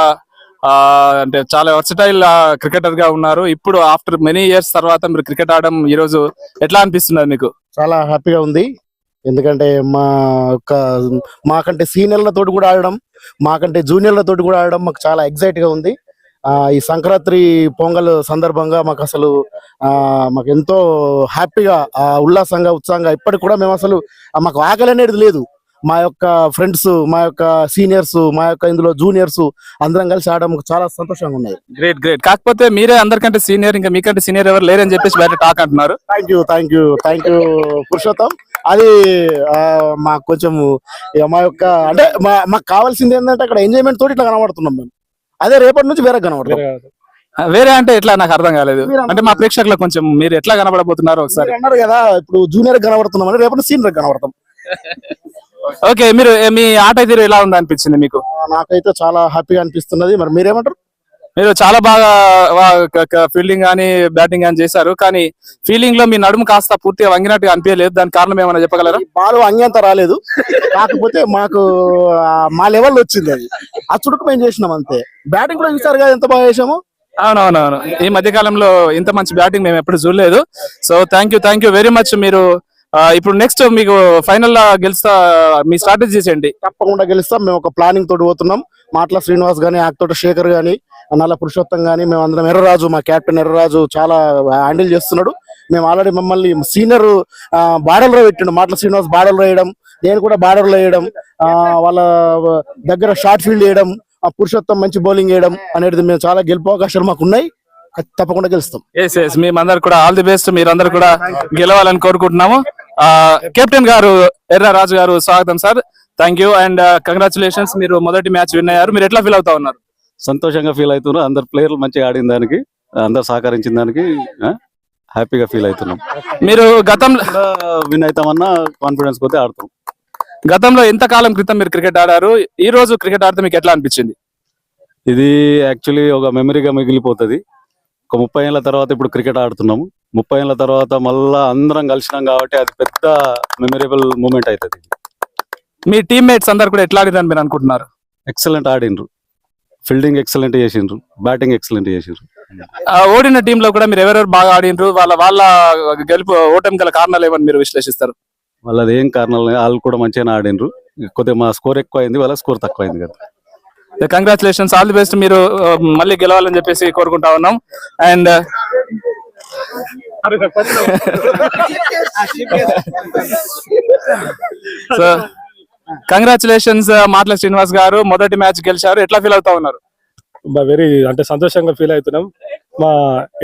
చాలా వర్సటైల్ క్రికెటర్ గా ఉన్నారు. ఇప్పుడు ఆఫ్టర్ మెనీ ఇయర్స్ తర్వాత మీరు క్రికెట్ ఆడడం ఈ రోజు ఎట్లా అనిపిస్తున్నది మీకు? చాలా హ్యాపీగా ఉంది. ఎందుకంటే మాకంటే సీనియర్లతో కూడా ఆడడం, మాకంటే జూనియర్లతో కూడా ఆడడం మాకు చాలా ఎక్సైట్ గా ఉంది. ఈ సంక్రాంతి పొంగల్ సందర్భంగా మాకు అసలు మాకు ఎంతో హ్యాపీగా, ఉల్లాసంగా, ఉత్సాహంగా ఇప్పటికి కూడా మేము అసలు మాకు ఆకలి అనేది లేదు. మా యొక్క ఫ్రెండ్స్, మా యొక్క సీనియర్స్, మా యొక్క ఇందులో జూనియర్స్ అందరం కలిసి ఆడడం చాలా సంతోషంగా ఉన్నది. Great great. కాకపోతే మీరే అందరికంటే సీనియర్, ఇంకా మీకంటే సీనియర్ ఎవరు లేరని చెప్పేసి బయట టాక్ అంటున్నారు. Thank you Purushottam. అది మాకు కొంచెం మా యొక్క అంటే మాకు కావాల్సింది ఏంటంటే అక్కడ ఎంజాయ్మెంట్ తోటి ఇట్లా కనబడుతున్నాం మేము. అదే రేపటి నుంచి వేరే కనబడతాం. వేరే అంటే ఎట్లా, నాకు అర్థం కాలేదు. అంటే మా ప్రేక్షకులకు కొంచెం మీరు ఎట్లా కనబడబోతున్నారు ఒకసారి అన్నారు కదా, ఇప్పుడు జూనియర్ కనబడుతున్నాం అంటే రేపటి సీనియర్ కనబడతాం. ఓకే, మీరు మీ ఆట తీరు ఎలా ఉంది అనిపించింది మీకు? నాకైతే చాలా హ్యాపీగా అనిపిస్తున్నది. మరి మీరేమంటారు? మీరు చాలా బాగా ఫీల్డింగ్ కానీ బ్యాటింగ్ కానీ చేశారు, కానీ ఫీల్డింగ్ లో మీ నడుము కాస్త పూర్తిగా వంగినట్టుగా అనిపించలేదు. దానికి కారణం ఏమైనా చెప్పగలరా? బాల్ అంగేంత రాలేదు, కాకపోతే మాకు మా లెవెల్ వచ్చింది. అది ఆ చుడుకు మేము చేసినాం అంతే. బ్యాటింగ్ కూడా చూసారు కదా ఎంత బాగా చేసాము. అవునవునవును, ఈ మధ్య కాలంలో ఇంత మంచి బ్యాటింగ్ మేము ఎప్పుడు చూడలేదు. So thank you very much. మీరు ఇప్పుడు నెక్స్ట్ మీకు ఫైనల్ గెలుస్తా, మీ స్ట్రాటజీస్ ఏంటి? తప్పకుండా గెలుస్తాం. మేము ఒక ప్లానింగ్ తోటి పోతున్నాం. మాటల శ్రీనివాస్ గానీ, ఆక్తోట శేఖర్ గానీ, నల్ల పురుషోత్తం గానీ, మేము అందరం ఎర్రరాజు, మా కెప్టెన్ ఎర్రరాజు చాలా హ్యాండిల్ చేస్తున్నాడు. మేము ఆల్రెడీ మమ్మల్ని సీనియర్ బార్డర్ లో పెట్టిండు. మాటల శ్రీనివాస్ బార్డర్ లో వేయడం, నేను కూడా బార్డర్ లో వేయడం, వాళ్ళ దగ్గర షార్ట్ ఫీల్డ్ వేయడం, ఆ పురుషోత్తం మంచి బౌలింగ్ వేయడం అనేది మేము చాలా గెలుపు అవకాశాలు మాకు ఉన్నాయి. తప్పకుండా గెలుస్తాం. మేమందరూ కూడా ఆల్ ది బెస్ట్. మీరందరూ కూడా గెలవాలని కోరుకుంటున్నాము. కెప్టెన్ గారు ఎర్ర రాజు గారు స్వాగతం sir. Thank you and congratulations. మీరు మొదటి మ్యాచ్ విన్ అయ్యారు. మీరు ఎట్లా ఫీల్ అవుతా ఉన్నారు? సంతోషంగా ఫీల్ అవుతున్నారు. అందరు ప్లేయర్లు మంచిగా ఆడిన దానికి, అందరు సహకరించిన దానికి హ్యాపీగా ఫీల్ అవుతున్నాం. మీరు గతంలో విన్ అవుతామన్నా కాన్ఫిడెన్స్ పోతే ఆడతాం. గతంలో ఎంత కాలం క్రితం మీరు క్రికెట్ ఆడారు? ఈ రోజు క్రికెట్ ఆడితే మీకు ఎట్లా అనిపించింది? ఇది యాక్చువల్లీ ఒక మెమరీగా మిగిలిపోతుంది. ఒక 30 ఏళ్ళ తర్వాత ఇప్పుడు క్రికెట్ ఆడుతున్నాము. 30 ఏళ్ళ తర్వాత మళ్ళా అందరం కలిసినాం కాబట్టి అది పెద్ద మెమరబుల్ మూమెంట్ అవుతుంది. మీ టీమ్మేట్స్ అందరు కూడా ఎట్లా ఆడిరని మీరు అనుకుంటున్నారు? ఎక్సలెంట్ ఆడిండ్రు, ఫీల్డింగ్ ఎక్సలెంట్ చేసిండ్రు, బ్యాటింగ్ ఎక్సలెంట్ చేసిండ్రు. ఓడిన టీమ్ లో కూడా మీరు ఎవరెవరు బాగా ఆడిండ్రు, వాళ్ళ గెలుపు ఓటమి గల కారణాలు ఏమని మీరు విశ్లేషిస్తారు? వాళ్ళది ఏం కారణాలు, వాళ్ళు కూడా మంచిగానే ఆడిండ్రు. కొద్దిగా మా స్కోర్ ఎక్కువ అయింది, వాళ్ళ స్కోర్ తక్కువ అయింది కదా. Congratulations, all the best. మీరు మళ్ళీ గెలవాలని చెప్పేసి కోరుకుంటా ఉన్నాం. అండ్ సో కంగ్రాచులేషన్స్ మాటల శ్రీనివాస్ గారు, మొదటి మ్యాచ్ గెలిచారు. ఎట్లా ఫీల్ అవుతా ఉన్నారు? వెరీ అంటే సంతోషంగా ఫీల్ అవుతున్నాం. మా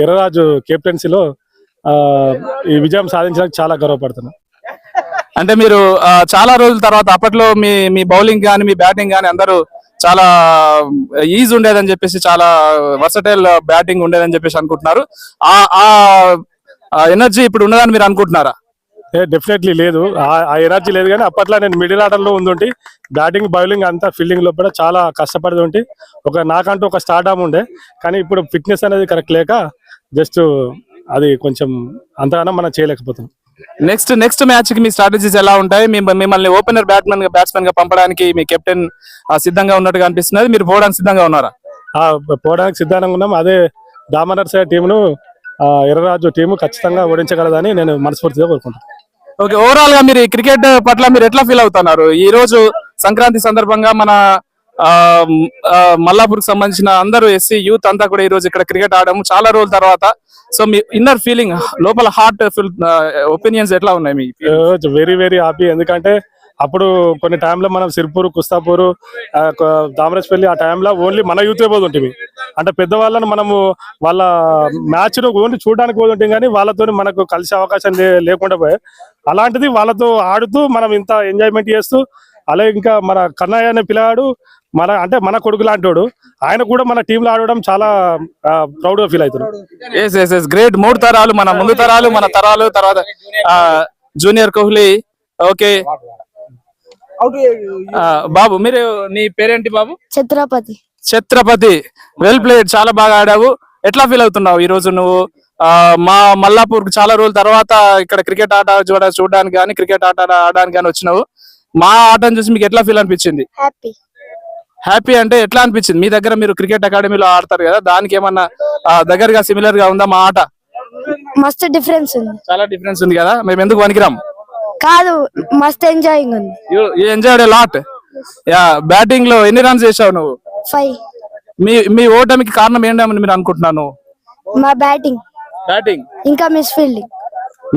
ఎర్రరాజు కెప్టెన్సీలో ఈ విజయం సాధించడానికి చాలా గర్వపడుతున్నాం. అంటే మీరు చాలా రోజుల తర్వాత, అప్పట్లో మీ బౌలింగ్ కానీ మీ బ్యాటింగ్ కానీ అందరూ చాలా ఈజీ ఉండేదని చెప్పేసి, చాలా వర్సటైల్ బ్యాటింగ్ ఉండేదని చెప్పేసి అనుకుంటున్నారు. ఆ ఎనర్జీ ఇప్పుడు ఉన్నదని మీరు అనుకుంటున్నారా? డెఫినెట్లీ లేదు, ఆ ఎనర్జీ లేదు. కానీ అప్పట్లో నేను మిడిల్ ఆర్డర్ లో ఉండి బ్యాటింగ్ బౌలింగ్ అంతా ఫీల్డింగ్ లో కూడా చాలా కష్టపడి ఉంటే నాకంటూ ఒక స్టార్డమ్ ఉండే. కానీ ఇప్పుడు ఫిట్నెస్ అనేది కరెక్ట్ లేక జస్ట్ అది కొంచెం అంతగానో మనం చేయలేకపోతున్నాం. నెక్స్ట్ మ్యాచ్ కి మీ స్ట్రాటజీస్ ఎలా ఉంటాయి? మిమ్మల్ని ఓపెనర్ బ్యాట్స్మెన్ గా పంపడానికి మీ కెప్టెన్ సిద్ధంగా ఉన్నట్టుగా అనిపిస్తున్నది. మీరు పోవడానికి సిద్ధంగా ఉన్నారా? పోవడానికి సిద్ధంగా ఉన్నాం. అదే దామనర్ సైడ్ టీమును ఎర్రరాజు టీము ఖచ్చితంగా ఓడించగలదని నేను మనస్ఫూర్తిగా కోరుకుంటున్నాను. ఓకే, ఓవరాల్ గా మీరు క్రికెట్ పట్ల మీరు ఎట్లా ఫీల్ అవుతున్నారు? ఈ రోజు సంక్రాంతి సందర్భంగా మన మల్లాపూర్ కి సంబంధించిన అందరూ ఎస్సీ యూత్ అంతా కూడా ఈ రోజు ఇక్కడ క్రికెట్ ఆడడం చాలా రోజుల తర్వాత. సో మీ ఇన్నర్ ఫీలింగ్, లోపల హార్ట్ ఒపీనియన్స్ ఎట్లా ఉన్నాయి మీ? Very very happy. ఎందుకంటే అప్పుడు కొన్ని టైంలో మనం సిర్పూర్, కుస్తాపూర్, దామరేజ్పల్లి ఆ టైంలో ఓన్లీ మన యూతే పోతుంటే, అంటే పెద్దవాళ్ళను మనము వాళ్ళ మ్యాచ్ ను ఓన్లీ చూడడానికి పోతుంటాం, కానీ వాళ్ళతో మనకు కలిసే అవకాశం లేకుండా పోయాయి. అలాంటిది వాళ్ళతో ఆడుతూ మనం ఇంత ఎంజాయ్మెంట్ చేస్తూ, అలాగే ఇంకా మన కన్నయ్య అనే పిల్లవాడు మన కొడుకు లాంటి ఆయన కూడా మన టీంలో ఆడడం చాలా ప్రౌడ్ గా ఫీల్ అవుతున్నాడు. గ్రేట్. 3 తరాలు, మన ముందు తరాలు, మన తరాలు, తర్వాత జూనియర్ కోహ్లీ. ఓకే బాబు, మీరు నీ పేరేంటి బాబు? ఛత్రపతి. వెల్ ప్లేడ్, చాలా బాగా ఆడావు. ఎట్లా ఫీల్ అవుతున్నావు ఈ రోజు నువ్వు? మా మల్లాపూర్ చాలా రోజుల తర్వాత ఇక్కడ క్రికెట్ ఆట చూడడానికి కానీ క్రికెట్ ఆట ఆడడానికి కానీ వచ్చినావు. మా ఆటను చూసి మీకు ఎట్లా ఫీల్ అనిపించింది? హ్యాపీ అంటే ఎట్లా అనిపించింది? మీ దగ్గర మీరు క్రికెట్ అకాడమీలో ఆడతారు కదా, దానికి ఏమన్నా దగ్గరగా సిమిలర్ గా ఉందా మా ఆట? మస్తు డిఫరెన్స్ ఉంది. చాలా డిఫరెన్స్ ఉంది కదా. మేము ఎందుకు పనికిరాం? కాదు, మస్తు ఎంజాయింగ్ ఉంది. You enjoyed a lot. Yeah, batting లో ఎన్ని రన్స్ చేసావు నువ్వు? 5. మీ ఓటమికి కారణం ఏంటని మీరు అనుకుంటున్నాను? మా బ్యాటింగ్ ఇంకా మిస్ ఫీల్డింగ్.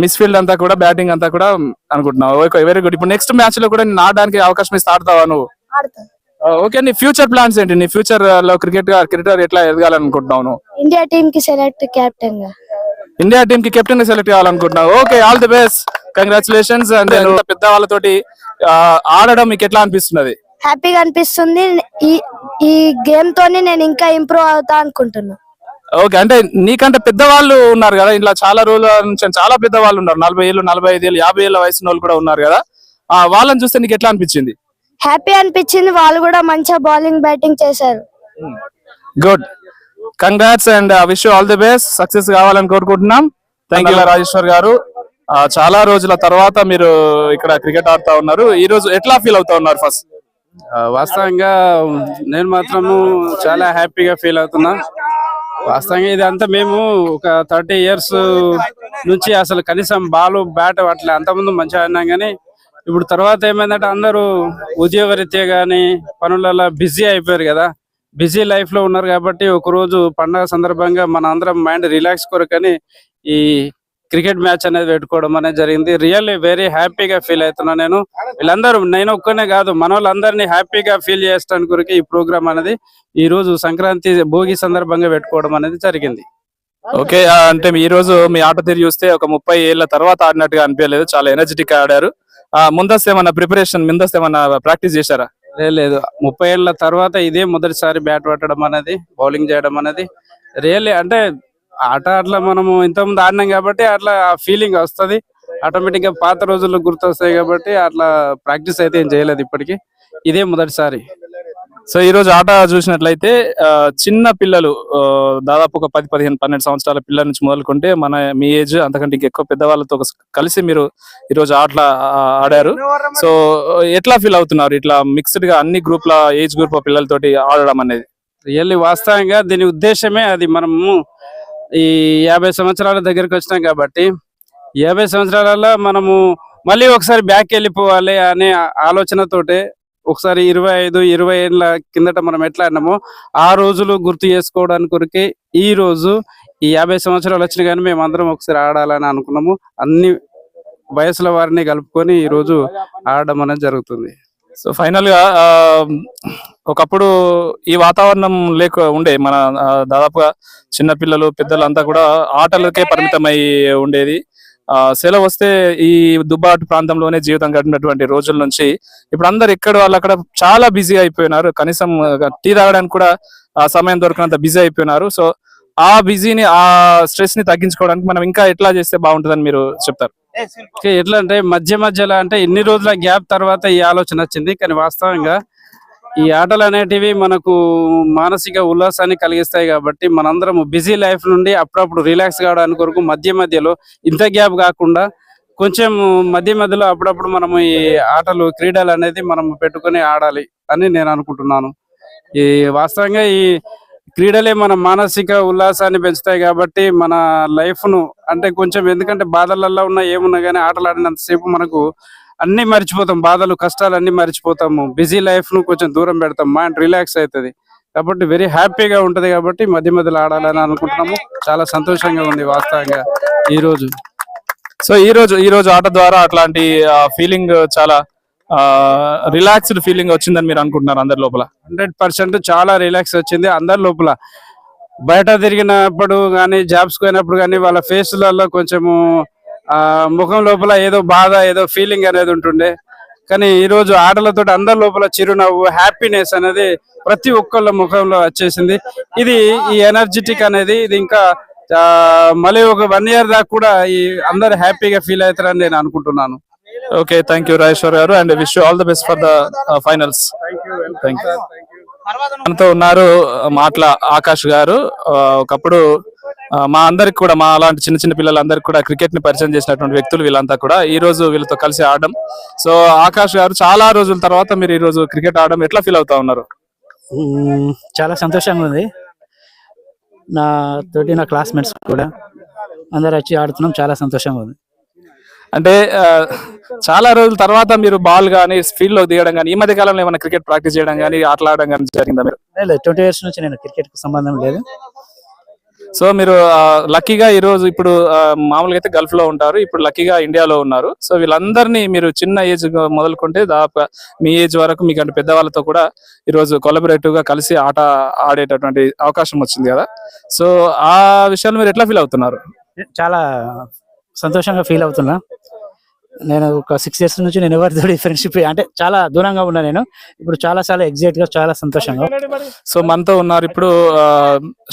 మిస్ ఫీల్డ్ అంతా కూడా బ్యాటింగ్ అంతా కూడా అనుకుంటున్నావు. Okay, very good. ఇప్పుడు నెక్స్ట్ మ్యాచ్ లో కూడా నేను ఆడడానికి అవకాశం ఇస్తే ఆడతావా నువ్వు? ఆడతాను. ఓకే, నీ ఫ్యూచర్ ప్లాన్స్ ఏంటి? నీ ఫ్యూచర్ లో క్రికెటర్ ఎట్లా ఎదగాలనుకుంటున్నావు నువ్వు? ఇండియా టీమ్ కి సెలెక్ట్ కెప్టెన్ గా. ఇండియా టీమ్ కి కెప్టెన్ గా సెలెక్ట్ కావాలనుకుంటున్నావు. Okay, all the best, congratulations. And పెద్ద వాళ్ళతోటి ఆడడం మీకు ఎట్లా అనిపిస్తున్నది? హ్యాపీగా అనిపిస్తుంది. ఈ గేమ్ తోని నేను ఇంకా ఇంప్రూవ్ అవుతా అనుకుంటున్నా. ఓకే, అంటే నీకంటే పెద్దవాళ్ళు ఉన్నారు కదా ఇలా చాలా రోజుల నుంచి, చాలా పెద్దవాళ్ళు ఉన్నారు, 40 ఏళ్ళు 45 ఏళ్ళు 50 ఏళ్ళ వయసు వాళ్ళు కూడా ఉన్నారు కదా, వాళ్ళని చూస్తే నీకు ఎట్లా అనిపించింది? హ్యాపీ అనిపించింది. వాళ్ళు కూడా మంచిగా బౌలింగ్ బ్యాటింగ్ చేశారు. Good, congrats and wish you all the best, success కావాలని కోరుకుంటున్నాం. థ్యాంక్ యూ రాజేశ్వర్ గారు. చాలా రోజుల తర్వాత మీరు ఇక్కడ క్రికెట్ ఆడుతా ఉన్నారు. ఈ రోజు ఎట్లా ఫీల్ అవుతా ఉన్నారు? ఫస్ట్ వాస్తవంగా నేను మాత్రము చాలా హ్యాపీగా ఫీల్ అవుతున్నా. వాస్తవంగా ఇది అంతా మేము ఒక 30 years నుంచి అసలు కనీసం బాల్ బ్యాట్ అట్లా అంతకుముందు మంచిగా ఆడినాం, కానీ ఇప్పుడు తర్వాత ఏమైందంటే అందరూ ఉద్యోగరీత్యా కానీ పనులలో బిజీ అయిపోయారు కదా, బిజీ లైఫ్ లో ఉన్నారు కాబట్టి ఒక రోజు పండగ సందర్భంగా మన అందరం మైండ్ రిలాక్స్ కొరకని ఈ క్రికెట్ మ్యాచ్ అనేది పెట్టుకోవడం అనేది జరిగింది. రియల్లీ వెరీ హ్యాపీగా ఫీల్ అవుతున్నా నేను. వీళ్ళందరూ, నేను ఒక్కనే కాదు, మన వాళ్ళందరినీ హ్యాపీగా ఫీల్ చేస్తాను కొరకు ఈ ప్రోగ్రామ్ అనేది ఈ రోజు సంక్రాంతి భోగి సందర్భంగా పెట్టుకోవడం అనేది జరిగింది. ఓకే, అంటే ఈ రోజు మీ ఆట తీరు చూస్తే ఒక 30 ఏళ్ల తర్వాత ఆడినట్టుగా అనిపించలేదు, చాలా ఎనర్జెటిక్ గా ఆడారు. ముందస్తు ఏమన్నా ప్రిపరేషన్, ముందస్తు ఏమన్నా ప్రాక్టీస్ చేశారా? లేదు, 30 ఏళ్ల తర్వాత ఇదే మొదటిసారి బ్యాట్ పట్టడం అనేది, బౌలింగ్ చేయడం అనేది రియల్లీ అంటే ఆట అట్లా మనము ఇంతకుముందు ఆడినాం కాబట్టి అట్లా ఆ ఫీలింగ్ వస్తుంది, ఆటోమేటిక్ గా పాత రోజుల్లో గుర్తొస్తాయి కాబట్టి అట్లా ప్రాక్టీస్ అయితే ఏం చేయలేదు ఇప్పటికీ, ఇదే మొదటిసారి. సో ఈ రోజు ఆట చూసినట్లయితే చిన్న పిల్లలు, దాదాపు ఒక 10, 15, 12 సంవత్సరాల పిల్లల నుంచి మొదలుకుంటే మీ ఏజ్ అంతకంటే ఎక్కువ పెద్దవాళ్ళతో కలిసి మీరు ఈ రోజు ఆటలు ఆడారు. సో ఎట్లా ఫీల్ అవుతున్నారు ఇట్లా మిక్స్డ్ గా అన్ని గ్రూప్ల ఏజ్ గ్రూప్ పిల్లలతోటి ఆడడం అనేది? రియల్లీ వాస్తవంగా దీని ఉద్దేశమే అది, మనము ఈ 50 సంవత్సరాల దగ్గరికి వచ్చినాం కాబట్టి 50 సంవత్సరాలలో మనము మళ్ళీ ఒకసారి బ్యాక్ వెళ్ళిపోవాలి అనే ఆలోచనతోటే ఒకసారి 25-20 ఏళ్ళ కిందట మనం ఎట్లా అన్నామో ఆ రోజులు గుర్తు చేసుకోవడానికి కొరకే ఈ రోజు ఈ 50 సంవత్సరాలు వచ్చినా కానీ మేము అందరం ఒకసారి ఆడాలని అనుకున్నాము. అన్ని వయసుల వారిని కలుపుకొని ఈ రోజు ఆడడం అనేది జరుగుతుంది. సో ఫైనల్ గా ఒకప్పుడు ఈ వాతావరణం ఉండే మన దాదాపుగా చిన్న పిల్లలు పెద్దలు అంతా కూడా ఆటలకే పరిమితమై ఉండేది. సెలవు వస్తే ఈ దుబ్బాటు ప్రాంతంలోనే జీవితం గడిపినటువంటి రోజుల నుంచి ఇప్పుడు అందరు ఎక్కడ వాళ్ళు అక్కడ చాలా బిజీ అయిపోయినారు. కనీసం టీ తాగడానికి కూడా సమయం దొరికినంత బిజీ అయిపోయినారు. సో ఆ బిజీని, ఆ స్ట్రెస్ ని తగ్గించుకోవడానికి మనం ఇంకా ఎట్లా చేస్తే బాగుంటుందని మీరు చెప్తారు? ఎట్లా అంటే మధ్యలో అంటే ఇన్ని రోజుల గ్యాప్ తర్వాత ఈ ఆలోచన వచ్చింది. కానీ వాస్తవంగా ఈ ఆటలు అనేటివి మనకు మానసిక ఉల్లాసాన్ని కలిగిస్తాయి కాబట్టి మనందరం బిజీ లైఫ్ నుండి అప్పుడప్పుడు రిలాక్స్ కావడానికి కొరకు మధ్యలో ఇంత గ్యాప్ కాకుండా కొంచెం మధ్యలో అప్పుడప్పుడు మనము ఈ ఆటలు, క్రీడలు అనేది మనం పెట్టుకొని ఆడాలి అని నేను అనుకుంటున్నాను. ఈ వాస్తవంగా ఈ క్రీడలే మన మానసిక ఉల్లాసాన్ని పెంచుతాయి కాబట్టి మన లైఫ్ ను అంటే కొంచెం, ఎందుకంటే బాధలలో ఉన్నా ఏమున్నా కానీ ఆటలు ఆడినంతసేపు మనకు అన్ని మర్చిపోతాం, బాధలు కష్టాలు అన్ని మర్చిపోతాము, బిజీ లైఫ్ ను కొంచెం దూరం పెడతాం, మైండ్ రిలాక్స్ అవుతుంది కాబట్టి వెరీ హ్యాపీగా ఉంటది కాబట్టి మధ్యలో ఆడాలని అనుకుంటున్నాము. చాలా సంతోషంగా ఉంది వాస్తవంగా ఈ రోజు. సో ఈ రోజు ఆట ద్వారా అట్లాంటి ఫీలింగ్, చాలా రిలాక్స్డ్ ఫీలింగ్ వచ్చిందని మీరు అనుకుంటున్నారు అందరి లోపల? 100% చాలా రిలాక్స్ వచ్చింది అందరి లోపల. బయట తిరిగినప్పుడు కానీ, జాబ్స్ పోయినప్పుడు కానీ వాళ్ళ ఫేస్లలో కొంచెము ముఖం లోపల ఏదో బాధ, ఏదో ఫీలింగ్ అనేది ఉంటుండే. కానీ ఈ రోజు ఆటలతో అందరి లోపల చిరునవ్వు, హ్యాపీనెస్ అనేది ప్రతి ఒక్కళ్ళ ముఖంలో వచ్చేసింది. ఇది ఈ ఎనర్జెటిక్ అనేది ఇది ఇంకా మళ్ళీ ఒక 1 year దాకా కూడా ఈ అందరు హ్యాపీగా ఫీల్ అవుతారని నేను అనుకుంటున్నాను. ఓకే, థ్యాంక్ యూ రాజేశ్వర్ గారు and wish you all the best for the finals. Thank you. మనతో ఉన్నారు మాటల ఆకాష్ గారు. ఒకప్పుడు మా అందరికి కూడా, మా అలాంటి చిన్న చిన్న పిల్లలందరికీ కూడా క్రికెట్ ని పరిచయం చేసినటువంటి వ్యక్తులు వీళ్ళంతా కూడా ఈ రోజు వీళ్ళతో కలిసి ఆడడం. సో ఆకాష్ గారు, చాలా రోజుల తర్వాత మీరు ఈ రోజు క్రికెట్ ఆడడం ఎట్లా ఫీల్ అవుతా ఉన్నారు? చాలా సంతోషంగా ఉంది. నా క్లాస్మేట్స్ కూడా అందరు వచ్చి ఆడుతున్నాం, చాలా సంతోషంగా ఉంది. అంటే చాలా రోజుల తర్వాత మీరు బాల్ గానీ ఫీల్డ్ లో దిగడం కానీ, ఈ మధ్య కాలంలో ఏమైనా క్రికెట్ ప్రాక్టీస్ చేయడం కానీ, ఆటలాడడం కానీ జరిగిందా? మీరు 20 years నుంచి నేను క్రికెట్ కు సంబంధం లేదు. సో మీరు లక్కీగా ఈ రోజు ఇప్పుడు మామూలుగా అయితే గల్ఫ్ లో ఉంటారు, ఇప్పుడు లక్కీగా ఇండియాలో ఉన్నారు. సో వీళ్ళందరినీ మీరు చిన్న ఏజ్ మొదలుకుంటే దాదాపు మీ ఏజ్ వరకు మీకంటే పెద్దవాళ్ళతో కూడా ఈ రోజు కొలబరేటివ్ గా కలిసి ఆట ఆడేటటువంటి అవకాశం వచ్చింది కదా. సో ఆ విషయాలు మీరు ఎట్లా ఫీల్ అవుతున్నారు? చాలా సంతోషంగా ఫీల్ అవుతున్నా. నేను ఒక 6 years నుంచి నేను ఎవరితోటి ఫ్రెండ్షిప్ అంటే చాలా దూరంగా ఉన్నా. నేను ఇప్పుడు చాలా ఎగ్జైట్ గా చాలా సంతోషంగా. సో మనతో ఉన్నారు ఇప్పుడు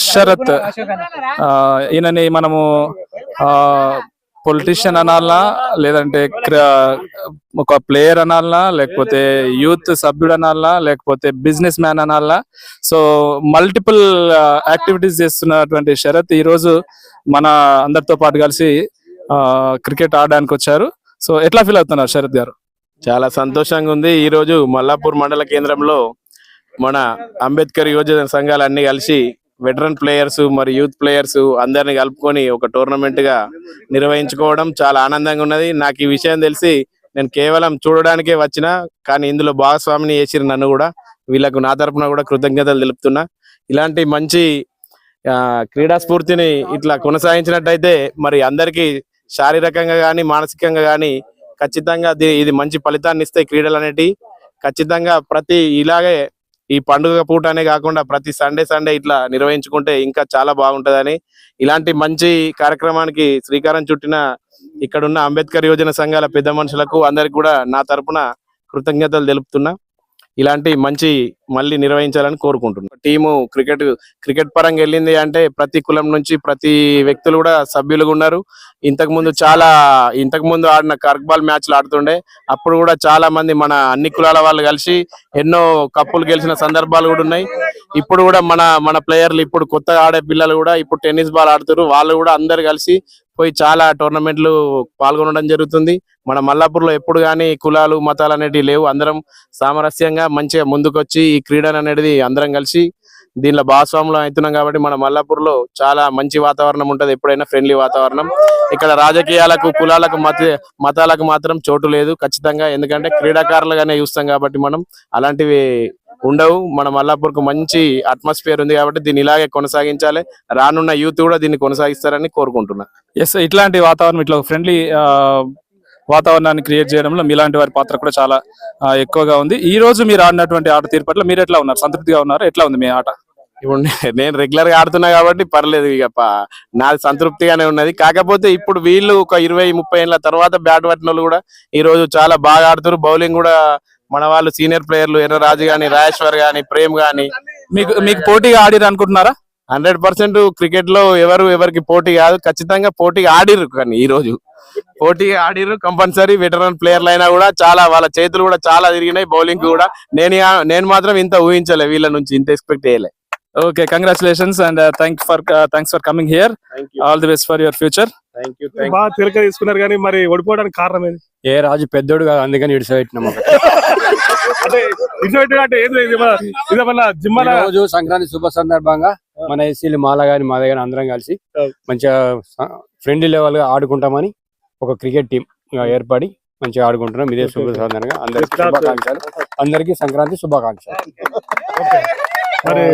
శరత్. ఈయనని మనము పొలిటీషియన్ అనాలనా, లేదంటే ఒక ప్లేయర్ అనాలనా, లేకపోతే యూత్ సభ్యుడు అనాలనా, లేకపోతే బిజినెస్ మ్యాన్ అనాలనా. సో మల్టిపుల్ యాక్టివిటీస్ చేస్తున్నటువంటి శరత్ ఈ రోజు మన అందరితో పాటు కలిసి క్రికెట్ ఆడడానికి వచ్చారు. సో ఎట్లా ఫీల్ అవుతున్నారు శరత్ గారు? చాలా సంతోషంగా ఉంది. ఈ రోజు మల్లాపూర్ మండల కేంద్రంలో మన అంబేద్కర్ యువజన సంఘాలన్నీ కలిసి వెటరన్ ప్లేయర్స్ మరియు యూత్ ప్లేయర్స్ అందరిని కలుపుకొని ఒక టోర్నమెంట్ గా నిర్వహించుకోవడం చాలా ఆనందంగా ఉన్నది. నాకు ఈ విషయం తెలిసి నేను కేవలం చూడడానికే వచ్చిన, కానీ ఇందులో భాగస్వామిని చేసిన నన్ను కూడా, వీళ్ళకు నా తరపున కూడా కృతజ్ఞతలు తెలుపుతున్నా. ఇలాంటి మంచి క్రీడా స్ఫూర్తిని ఇట్లా కొనసాగించినట్టయితే మరి అందరికీ శారీరకంగా కానీ మానసికంగా కానీ ఖచ్చితంగా ఇది మంచి ఫలితాన్ని ఇస్తాయి. క్రీడలు అనేటివి ఖచ్చితంగా ప్రతి ఇలాగే ఈ పండుగ పూటనే కాకుండా ప్రతి సండే ఇట్లా నిర్వహించుకుంటే ఇంకా చాలా బాగుంటదని, ఇలాంటి మంచి కార్యక్రమానికి శ్రీకారం చుట్టిన ఇక్కడున్న అంబేద్కర్ యువజన సంఘాల పెద్ద మనుషులకు అందరికి కూడా నా తరపున కృతజ్ఞతలు తెలుపుతున్నా. ఇలాంటి మంచి మళ్ళీ నిర్వహించాలని కోరుకుంటున్నాను. టీము క్రికెట్ పరంగా వెళ్ళింది అంటే ప్రతి కులం నుంచి ప్రతి వ్యక్తులు కూడా సభ్యులుగా ఉన్నారు. ఇంతకు ముందు ఆడిన కర్క్బాల్ మ్యాచ్లు ఆడుతుండే, అప్పుడు కూడా చాలా మంది మన అన్ని కులాల వాళ్ళు కలిసి ఎన్నో కప్పులు గెలిచిన సందర్భాలు కూడా ఉన్నాయి. ఇప్పుడు కూడా మన ప్లేయర్లు ఇప్పుడు కొత్తగా ఆడే పిల్లలు కూడా ఇప్పుడు టెన్నిస్ బాల్ ఆడుతారు. వాళ్ళు కూడా అందరు కలిసి పోయి చాలా టోర్నమెంట్లు పాల్గొనడం జరుగుతుంది. మన మల్లాపూర్లో ఎప్పుడు కానీ కులాలు మతాలు అనేటివి లేవు. అందరం సామరస్యంగా మంచిగా ముందుకొచ్చి ఈ క్రీడను అనేది అందరం కలిసి దీనిలో భాగస్వాములు అవుతున్నాం కాబట్టి మన మల్లాపూర్లో చాలా మంచి వాతావరణం ఉంటది. ఎప్పుడైనా ఫ్రెండ్లీ వాతావరణం. ఇక్కడ రాజకీయాలకు కులాలకు మతాలకు మాత్రం చోటు లేదు ఖచ్చితంగా, ఎందుకంటే క్రీడాకారులుగానే చూస్తాం కాబట్టి మనం అలాంటివి ఉండవు. మన మల్లాపూర్కు మంచి అట్మాస్ఫియర్ ఉంది కాబట్టి దీన్ని ఇలాగే కొనసాగించాలి. రానున్న యూత్ కూడా దీన్ని కొనసాగిస్తారని కోరుకుంటున్నా. ఎస్, ఇట్లాంటి వాతావరణం, ఇట్లా ఫ్రెండ్లీ వాతావరణాన్ని క్రియేట్ చేయడంలో మీలాంటి వారి పాత్ర కూడా చాలా ఎక్కువగా ఉంది. ఈ రోజు మీరు ఆడినటువంటి ఆట తీరు పట్ల మీరు ఎట్లా ఉన్నారు? సంతృప్తిగా ఉన్నారు? ఎట్లా ఉంది మీ ఆట? ఇప్పుడు నేను రెగ్యులర్ గా ఆడుతున్నా కాబట్టి పర్లేదు, ఇక నాది సంతృప్తిగానే ఉన్నది. కాకపోతే ఇప్పుడు వీళ్ళు ఒక 20-30 ఏళ్ళ తర్వాత బ్యాట్ పట్టిన వాళ్ళు కూడా ఈ రోజు చాలా బాగా ఆడుతారు. బౌలింగ్ కూడా మన వాళ్ళు సీనియర్ ప్లేయర్లు ఎర్రరాజు గాని, రాజేశ్వర్ గాని, ప్రేమ్ గాని మీకు పోటీగా ఆడిరు అనుకుంటున్నారా? 100% క్రికెట్ లో ఎవరికి పోటీ కాదు, ఖచ్చితంగా పోటీగా ఆడిరు. కానీ ఈ రోజు పోటీగా ఆడిరు కంపల్సరీ. వెటరన్ ప్లేయర్లు అయినా కూడా చాలా వాళ్ళ చేతులు కూడా చాలా తిరిగినాయి బౌలింగ్ కూడా. నేను మాత్రం ఇంత ఊహించలే, వీళ్ళ నుంచి ఇంత ఎక్స్పెక్ట్ చేయలే. Okay, congratulations and thanks for coming here. All the best for your future. బాగా తేలిక తీసుకున్నారు, కానీ మరి ఓడిపోవడానికి కారణం ఏంది? ఏ రాజు పెద్దోడు కాదు, అందుకని ఇడిసెట్టినాము. రోజు సంక్రాంతి శుభ సందర్భంగా మన ఎస్సీలు మాల గాని మాదే గాని అందరం కలిసి మంచిగా ఫ్రెండ్లీ లెవెల్ గా ఆడుకుంటామని ఒక క్రికెట్ టీం ఏర్పడి మంచిగా ఆడుకుంటున్నాం. ఇదే శుభ సందర్భంగా అందరికి శుభాకాంక్షలు. అందరికి సంక్రాంతి శుభాకాంక్షలు. మరి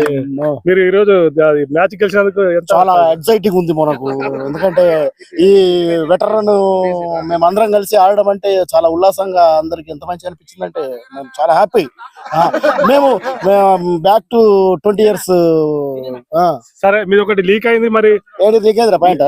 మీరు ఈ రోజు మ్యాచ్ గెలిచినందుకు చాలా ఎక్సైటింగ్ ఉంది మనకు, ఎందుకంటే ఈ వెటరన్ మేమందరం కలిసి ఆడడం అంటే చాలా ఉల్లాసంగా అందరికి ఎంత మంచి అనిపించింది అంటే మేము చాలా హ్యాపీ. మేము బ్యాక్ టు 20 years. సరే, మీరు ఒకటి లీక్ అయింది, మరి ఏది లీక్ అయింది పాయింట్